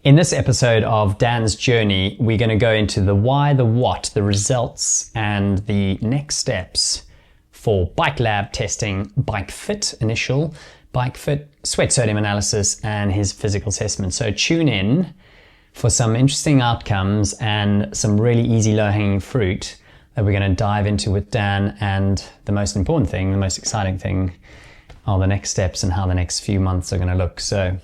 In this episode of Dan's Journey, we're going to go into the why, the what, the results, and the next steps for bike lab testing, bike fit, initial bike fit, sweat sodium analysis, and his physical assessment. So tune in for some interesting outcomes and some really easy low-hanging fruit that we're going to dive into with Dan. And the most important thing, the most exciting thing, are the next steps and how the next few months are going to look. So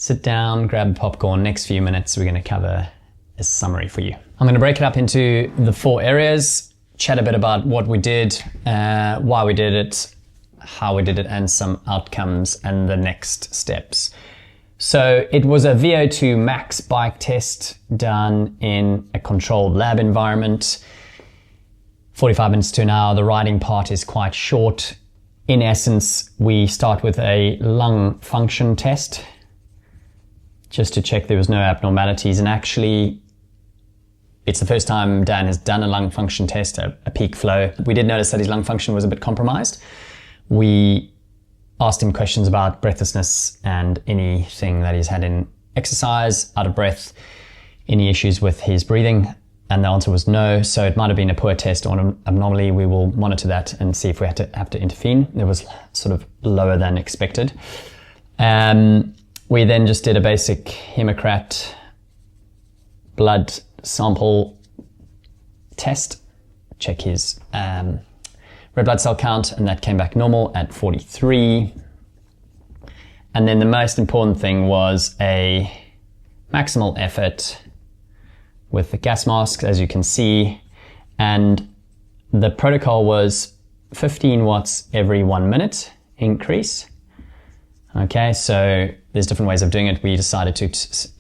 sit down, grab popcorn. Next few minutes, we're going to cover a summary for you. I'm going to break it up into the 4 areas, chat a bit about what we did, why we did it, how we did it, and some outcomes and the next steps. So it was a VO2 max bike test done in a controlled lab environment, 45 minutes to an hour. The riding part is quite short. In essence, we start with a lung function test, just to check there was no abnormalities. And actually, it's the first time Dan has done a lung function test, a peak flow. We did notice that his lung function was a bit compromised. We asked him questions about breathlessness and anything that he's had in exercise, out of breath, any issues with his breathing. And the answer was no. So it might have been a poor test or an abnormally. We will monitor that and see if we have to intervene. It was sort of lower than expected. We then just did a basic hemocrat blood sample test, check his red blood cell count, and that came back normal at 43. And then the most important thing was a maximal effort with the gas mask, as you can see. And the protocol was 15 watts every 1 minute increase. Okay, so there's different ways of doing it. We decided to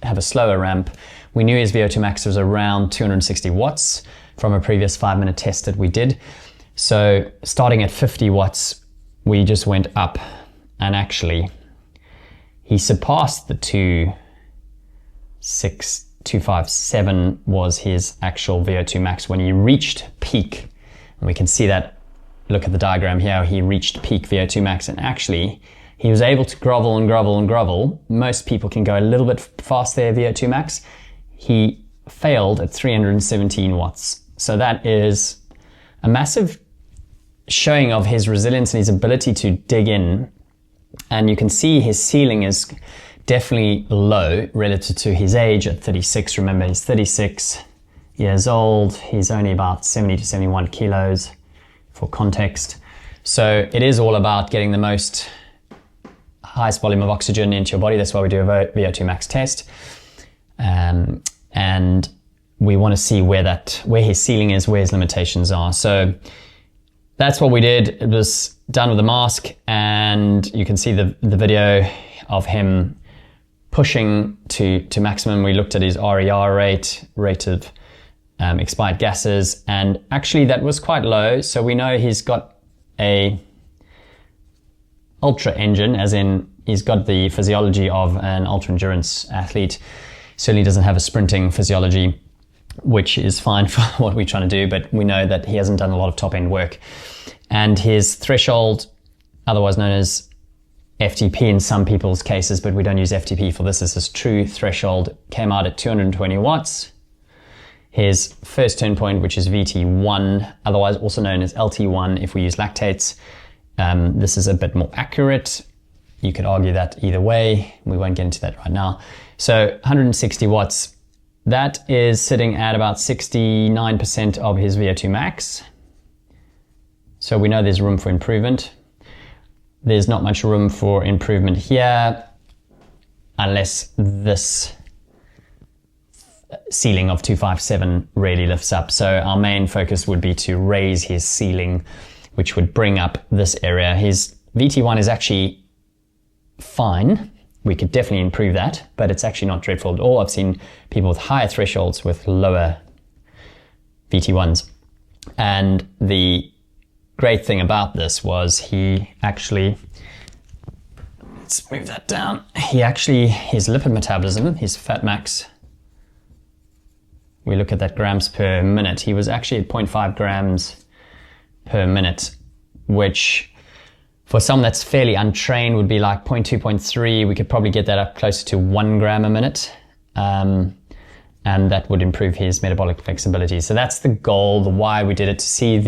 have a slower ramp. We knew his VO2 max was around 260 watts from a previous 5-minute test that we did. So starting at 50 watts, we just went up, and actually he surpassed the 257 was his actual VO2 max when he reached peak. And we can see that, look at the diagram here, he reached peak VO2 max, and actually he was able to grovel and grovel and grovel. Most people can go a little bit past their VO2 max. He failed at 317 watts. So that is a massive showing of his resilience and his ability to dig in. And you can see his ceiling is definitely low relative to his age at 36. Remember, he's 36 years old. He's only about 70 to 71 kilos for context. So it is all about getting the highest volume of oxygen into your body. That's why we do a VO2 max test. And we want to see where his ceiling is, where his limitations are. So that's what we did. It was done with a mask, and you can see the video of him pushing to maximum. We looked at his RER rate of expired gases, and actually that was quite low. So we know he's got a ultra engine, as in he's got the physiology of an ultra endurance athlete. Certainly doesn't have a sprinting physiology, which is fine for what we're trying to do, but we know that he hasn't done a lot of top end work. And his threshold, otherwise known as FTP in some people's cases, but we don't use FTP for this, is his true threshold, came out at 220 watts. His first turn point, which is VT1, otherwise also known as LT1 if we use lactates. This is a bit more accurate. You could argue that either way. We won't get into that right now. So 160 watts, that is sitting at about 69% of his VO2 max. So we know there's room for improvement. There's not much room for improvement here unless this ceiling of 257 really lifts up. So our main focus would be to raise his ceiling, which would bring up this area. His VT1 is actually fine. We could definitely improve that, but it's actually not dreadful at all. I've seen people with higher thresholds with lower VT1s. And the great thing about this was he actually, let's move that down. His lipid metabolism, his fat max, we look at that grams per minute. He was actually at 0.5 grams per minute, which for someone that's fairly untrained would be like 0.2, 0.3. We could probably get that up closer to 1 gram a minute. and that would improve his metabolic flexibility. So that's the goal, the why we did it, to see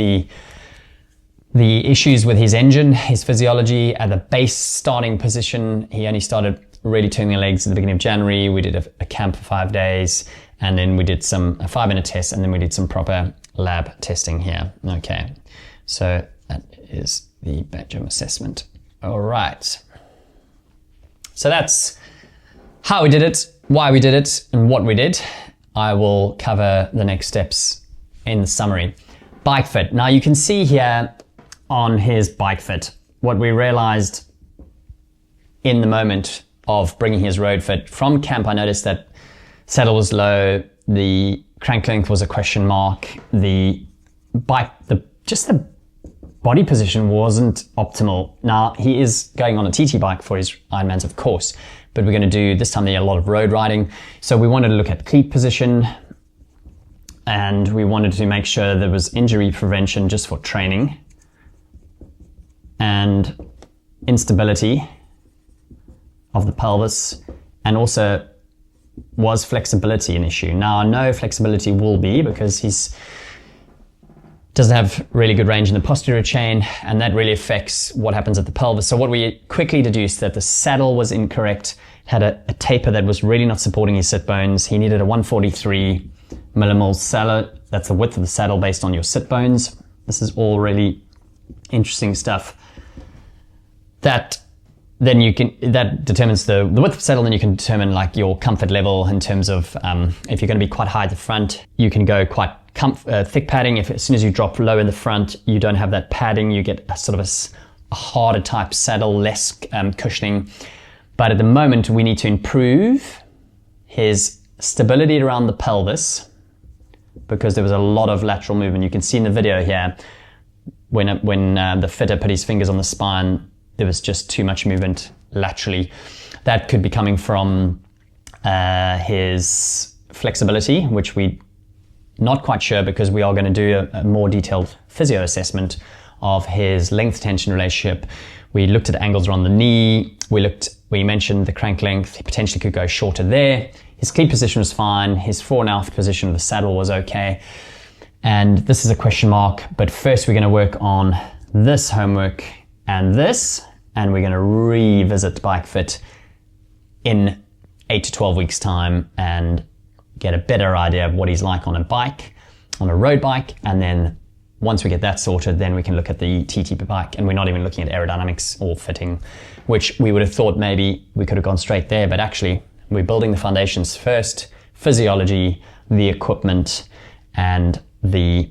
the issues with his engine, his physiology at the base starting position. He only started really turning the legs at the beginning of January. We did a camp for 5 days, and then we did a 5-minute test, and then we did some proper lab testing here. Okay, so that is the Badger assessment. All right. So that's how we did it, why we did it, and what we did. I will cover the next steps in the summary. Bike fit. Now you can see here on his bike fit, what we realized in the moment of bringing his road fit from camp. I noticed that saddle was low, the crank length was a question mark, the bike, just the body position wasn't optimal. Now he is going on a TT bike for his Ironmans, of course, but we're going to do this time a lot of road riding. So we wanted to look at cleat position, and we wanted to make sure there was injury prevention just for training, and instability of the pelvis, and also was flexibility an issue. Now I know flexibility will be, because he's doesn't have really good range in the posterior chain, and that really affects what happens at the pelvis. So what we quickly deduced that the saddle was incorrect, had a taper that was really not supporting his sit bones. He needed a 143 millimole saddle. That's the width of the saddle based on your sit bones. This is all really interesting stuff. That determines the width of the saddle. Then you can determine like your comfort level in terms of if you're going to be quite high at the front, you can go quite thick padding. If as soon as you drop low in the front, you don't have that padding, you get a sort of a harder type saddle, less cushioning. But at the moment, we need to improve his stability around the pelvis, because there was a lot of lateral movement. You can see in the video here, when the fitter put his fingers on the spine, there was just too much movement laterally. That could be coming from his flexibility, which we not quite sure, because we are going to do a more detailed physio assessment of his length tension relationship. We looked at angles around the knee. We mentioned the crank length. He potentially could go shorter there. His cleat position was fine. His fore and aft position of the saddle was okay. And this is a question mark, but first we're going to work on this homework and this, and we're going to revisit bike fit in 8 to 12 weeks time and get a better idea of what he's like on a bike, on a road bike. And then once we get that sorted, then we can look at the TT bike, and we're not even looking at aerodynamics or fitting, which we would have thought maybe we could have gone straight there, but actually we're building the foundations first: physiology, the equipment, and the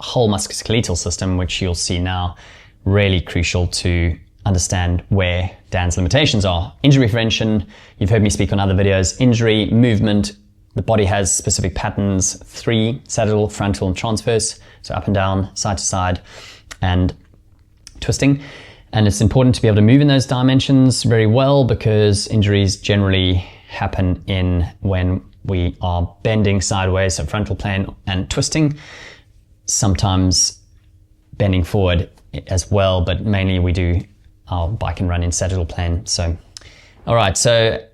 whole musculoskeletal system, which you'll see now, really crucial to understand where Dan's limitations are. Injury prevention, you've heard me speak on other videos. Injury, movement, the body has specific patterns: 3, saddle, frontal, and transverse, so up and down, side to side, and twisting. And it's important to be able to move in those dimensions very well, because injuries generally happen when we are bending sideways, so frontal plane, and twisting, sometimes bending forward as well, but mainly we do our bike and run in sagittal plane. So, all right, so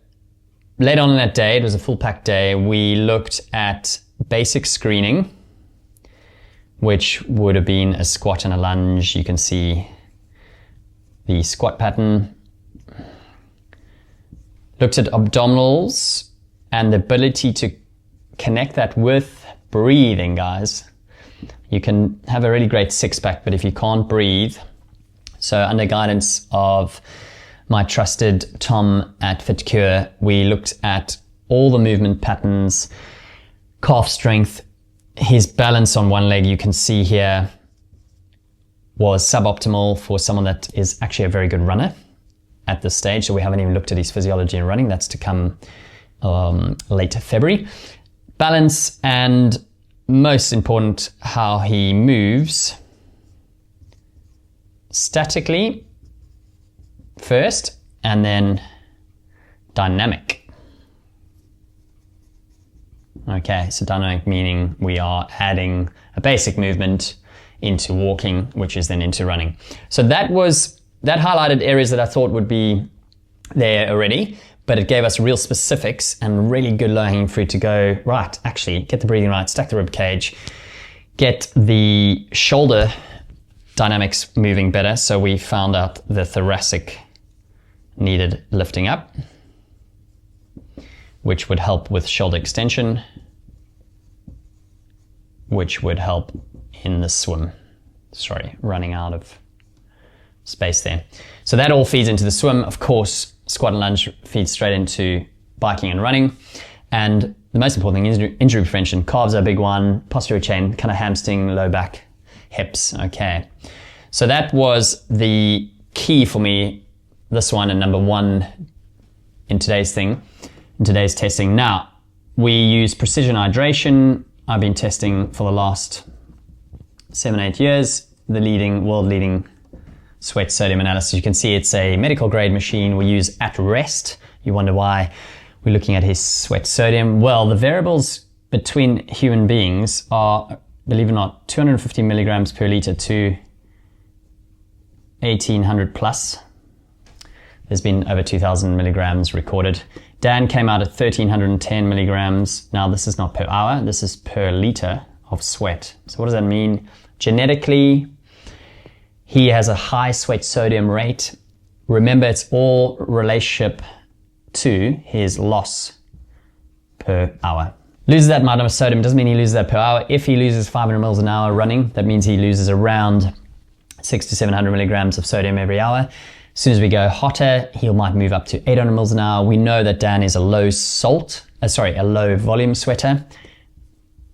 later on in that day, it was a full packed day, we looked at basic screening, which would have been a squat and a lunge. You can see the squat pattern. Looked at abdominals and the ability to connect that with breathing, guys. You can have a really great six-pack, but if you can't breathe, so under guidance of my trusted Tom at FitCure, we looked at all the movement patterns, calf strength. His balance on one leg, you can see here, was suboptimal for someone that is actually a very good runner at this stage. So we haven't even looked at his physiology in running. That's to come late February. Balance, and most important, how he moves statically first, and then dynamic. Okay, so dynamic meaning we are adding a basic movement into walking, which is then into running. So that highlighted areas that I thought would be there already, but it gave us real specifics and really good low-hanging fruit to go, right, actually, get the breathing right, stack the rib cage, get the shoulder dynamics moving better. So we found out the thoracic needed lifting up, which would help with shoulder extension, which would help in the swim. Sorry, running out of space there. So that all feeds into the swim. Of course, squat and lunge feeds straight into biking and running. And the most important thing is injury prevention. Calves are a big one, posterior chain, kind of hamstring, low back, hips. Okay. So that was the key for me, this one, and number one in today's testing. Now, we use precision hydration. I've been testing for the last 7-8 years, the world leading sweat sodium analysis. You can see it's a medical grade machine we use at rest. You wonder why we're looking at his sweat sodium. Well, the variables between human beings are, believe it or not, 250 milligrams per liter to 1800 plus. There's been over 2000 milligrams recorded. Dan came out at 1310 milligrams. Now this is not per hour, this is per liter of sweat. So what does that mean? Genetically, he has a high sweat sodium rate. Remember, it's all relationship to his loss per hour. Loses that amount of sodium doesn't mean he loses that per hour. If he loses 500 mils an hour running, that means he loses around 600 to 700 milligrams of sodium every hour. As soon as we go hotter, he might move up to 800 mils an hour. We know that Dan is a low volume sweater.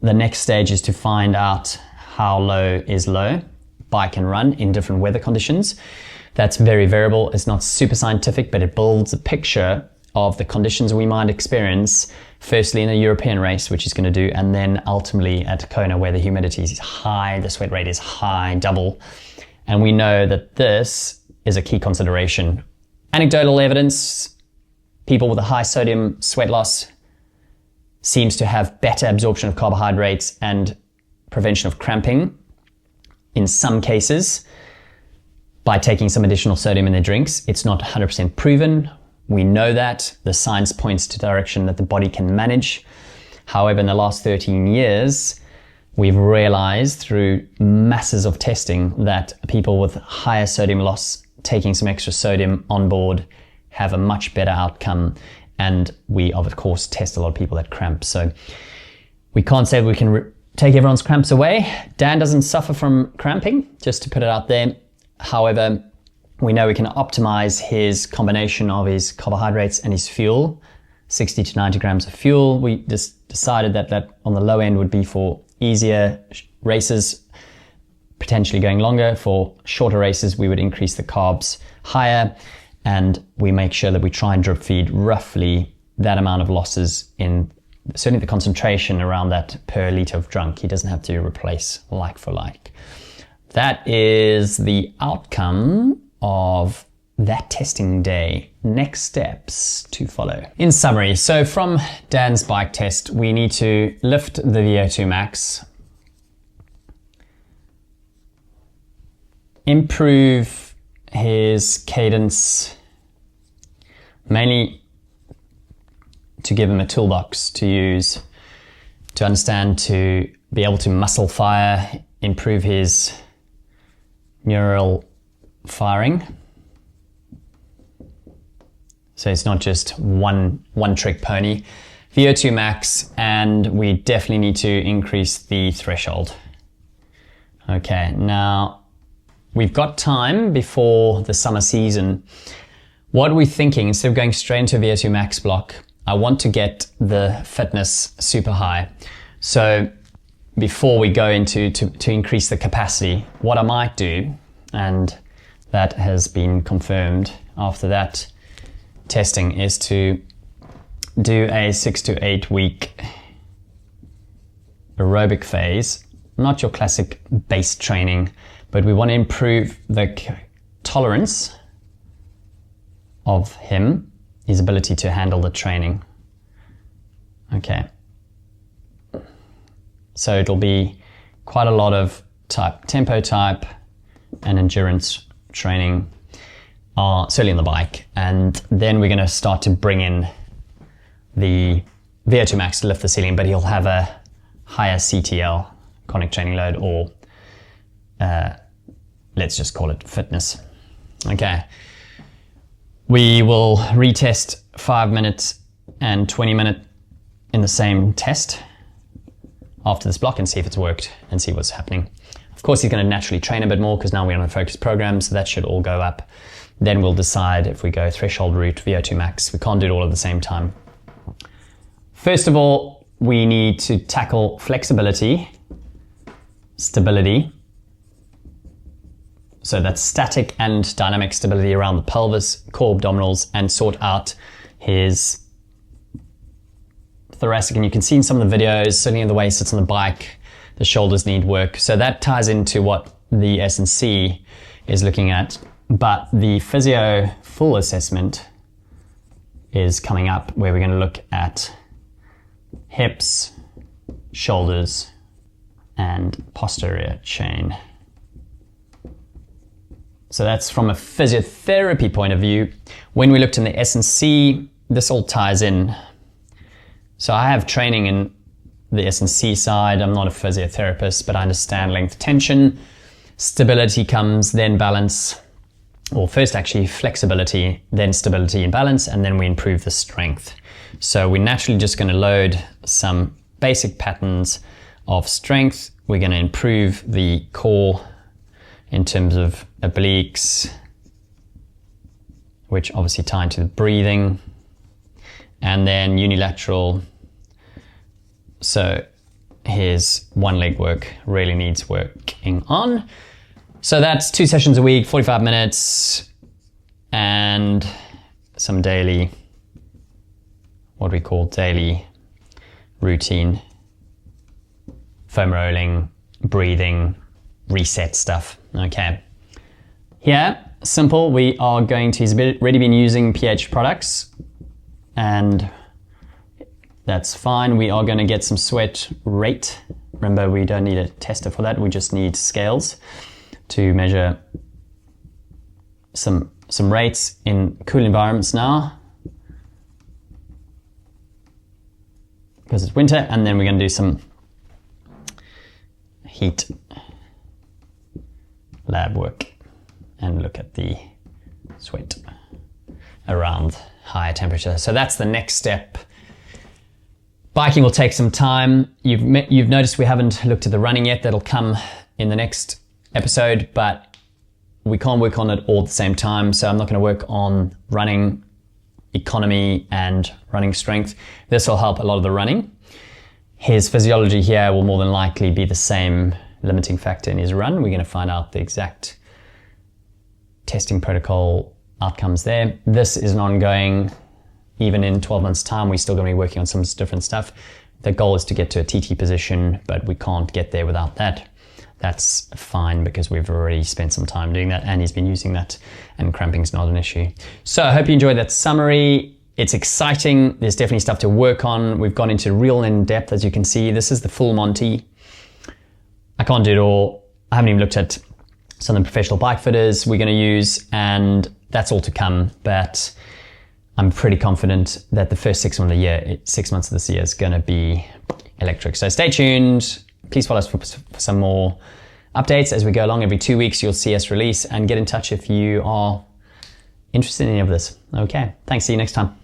The next stage is to find out how low is low, bike and run in different weather conditions. That's very variable. It's not super scientific, but it builds a picture of the conditions we might experience, firstly in a European race, which he's going to do, and then ultimately at Kona, where the humidity is high, the sweat rate is high, double. And we know that this is a key consideration. Anecdotal evidence, people with a high sodium sweat loss seems to have better absorption of carbohydrates and prevention of cramping in some cases by taking some additional sodium in their drinks. It's not 100% proven. We know that. The science points to direction that the body can manage. However, in the last 13 years, we've realized through masses of testing that people with higher sodium loss taking some extra sodium on board have a much better outcome. And we, of course, test a lot of people that cramp. So we can't say we can take everyone's cramps away. Dan doesn't suffer from cramping, just to put it out there. However, we know we can optimize his combination of his carbohydrates and his fuel, 60 to 90 grams of fuel. We just decided that on the low end would be for easier races, potentially going longer. For shorter races, we would increase the carbs higher, and we make sure that we try and drip feed roughly that amount of losses in certainly the concentration around that per liter of drunk. He doesn't have to replace like for like. That is the outcome of that testing day. Next steps to follow. In summary, so from Dan's bike test, we need to lift the VO2 max, improve his cadence, mainly to give him a toolbox to use, to understand, to be able to muscle fire, improve his neural firing. So it's not just one trick pony. VO2 max, and we definitely need to increase the threshold. Okay, now we've got time before the summer season. What we're thinking, instead of going straight into a VO2 max block, I want to get the fitness super high. So before we go into to increase the capacity, what I might do, and that has been confirmed after that testing, is to do a 6 to 8 week aerobic phase, not your classic base training, but we want to improve the tolerance of him, his ability to handle the training. Okay. So it'll be quite a lot of tempo type and endurance training. are certainly on the bike, and then we're going to start to bring in the VO2 max to lift the ceiling, but he'll have a higher CTL, chronic training load, or let's just call it fitness. Okay. We will retest 5 minutes and 20 minute in the same test after this block and see if it's worked and see what's happening. Of course, he's going to naturally train a bit more because now we're on a focused program, so that should all go up. Then we'll decide if we go threshold route, VO2 max. We can't do it all at the same time. First of all, we need to tackle flexibility, stability. So that's static and dynamic stability around the pelvis, core, abdominals, and sort out his thoracic. And you can see in some of the videos, certainly the way he sits on the bike, the shoulders need work. So that ties into what the S&C is looking at. But the physio full assessment is coming up, where we're going to look at hips, shoulders, and posterior chain. So that's from a physiotherapy point of view. When we looked in the S&C, this all ties in. So I have training in the S&C side. I'm not a physiotherapist, but I understand length tension. Stability comes, then balance. Or first actually flexibility, then stability and balance, and then we improve the strength. So we're naturally just going to load some basic patterns of strength. We're going to improve the core in terms of obliques, which obviously tie into the breathing, and then unilateral. So his one leg work really needs working on. So that's 2 sessions a week, 45 minutes, and some daily, what we call daily routine, foam rolling, breathing, reset stuff. Okay. Here, simple, we are going to, he's already been using pH products, and that's fine. We are going to get some sweat rate. Remember, we don't need a tester for that. We just need scales to measure some rates in cool environments now, because it's winter, and then we're going to do some heat lab work and look at the sweat around higher temperature. So that's the next step. Biking will take some time. You've noticed we haven't looked at the running yet. That'll come in the next episode, but we can't work on it all at the same time. So I'm not going to work on running economy and running strength. This will help a lot of the running. His physiology here will more than likely be the same limiting factor in his run. We're going to find out the exact testing protocol outcomes there. This is an ongoing, even in 12 months time, we're still going to be working on some different stuff. The goal is to get to a TT position, but we can't get there without that. That's fine because we've already spent some time doing that and he's been using that, and cramping's not an issue. So I hope you enjoyed that summary. It's exciting. There's definitely stuff to work on. We've gone into real in-depth, as you can see. This is the full Monty. I can't do it all. I haven't even looked at some of the professional bike fitters we're going to use, and that's all to come. But I'm pretty confident that the first 6 months of this year is going to be electric. So stay tuned. Please follow us for some more updates as we go along. Every 2 weeks, you'll see us release, and get in touch if you are interested in any of this. Okay, thanks. See you next time.